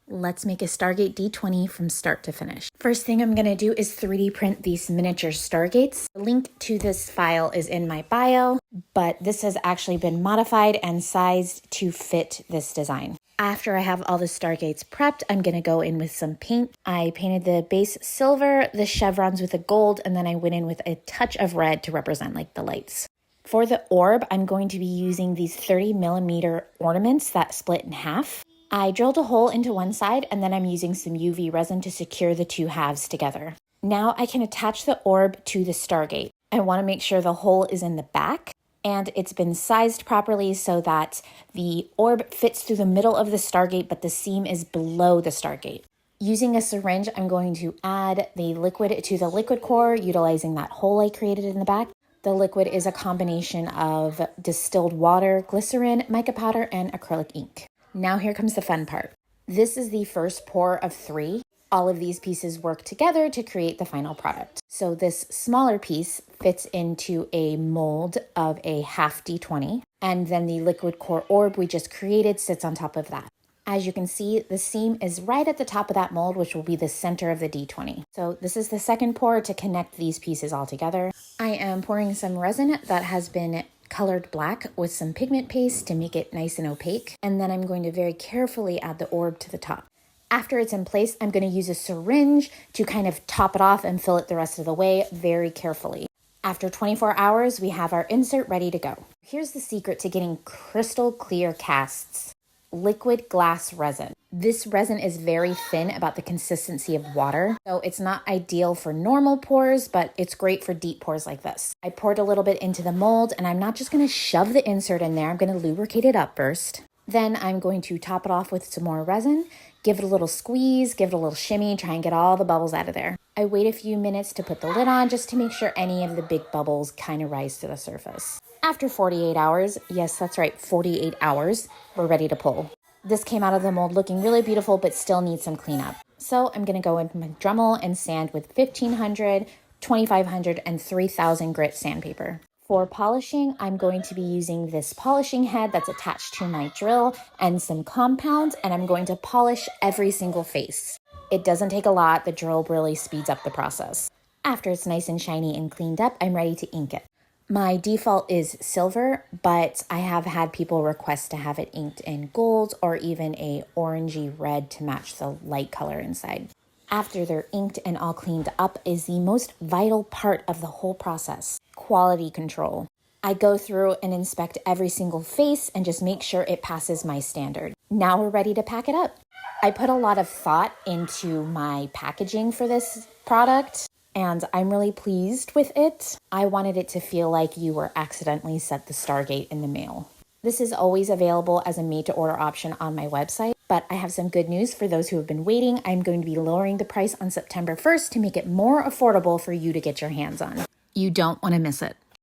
Let's make a Stargate d20 from start to finish. First thing I'm going to do is 3D print these miniature Stargates. The link to this file is in my bio, but this has actually been modified and sized to fit this design. After I have all the Stargates prepped, I'm going to go in with some paint. I painted the base silver, the chevrons with a gold, and then I went in with a touch of red to represent like the lights. For the orb, I'm going to be using these 30mm ornaments that split in half. I drilled a hole into one side and then I'm using some UV resin to secure the two halves together. Now I can attach the orb to the Stargate. I want to make sure the hole is in the back and it's been sized properly so that the orb fits through the middle of the Stargate, but the seam is below the Stargate. Using a syringe, I'm going to add the liquid to the liquid core, utilizing that hole I created in the back. The liquid is a combination of distilled water, glycerin, mica powder, and acrylic ink. Now here comes the fun part. This is the first pour of 3. All of these pieces work together to create the final product. So this smaller piece fits into a mold of a half d20, and then the liquid core orb we just created sits on top of that. As you can see, the seam is right at the top of that mold, which will be the center of the d20. So this is the second pour to connect these pieces all together. I am pouring some resin that has been colored black with some pigment paste to make it nice and opaque. And then I'm going to very carefully add the orb to the top. After it's in place, I'm going to use a syringe to kind of top it off and fill it the rest of the way very carefully. After 24 hours, we have our insert ready to go. Here's the secret to getting crystal clear casts. Liquid glass resin. This resin is very thin, about the consistency of water, so it's not ideal for normal pours, but it's great for deep pours like this. I poured a little bit into the mold, and I'm not just going to shove the insert in there. I'm going to lubricate it up first. Then I'm going to top it off with some more resin, give it a little squeeze, give it a little shimmy, try and get all the bubbles out of there. I wait a few minutes to put the lid on just to make sure any of the big bubbles kind of rise to the surface. After 48 hours, yes, that's right, 48 hours, we're ready to pull. This came out of the mold looking really beautiful, but still needs some cleanup. So I'm going to go into my Dremel and sand with 1500, 2500, and 3000 grit sandpaper. For polishing, I'm going to be using this polishing head that's attached to my drill and some compound, and I'm going to polish every single face. It doesn't take a lot. The drill really speeds up the process. After it's nice and shiny and cleaned up, I'm ready to ink it. My default is silver, but I have had people request to have it inked in gold or even a orangey red to match the light color inside. After they're inked and all cleaned up is the most vital part of the whole process, quality control. I go through and inspect every single face and just make sure it passes my standard. Now we're ready to pack it up. I put a lot of thought into my packaging for this product, and I'm really pleased with it. I wanted it to feel like you were accidentally sent the Stargate in the mail. This is always available as a made-to-order option on my website, but I have some good news for those who have been waiting. I'm going to be lowering the price on September 1st to make it more affordable for you to get your hands on. You don't want to miss it.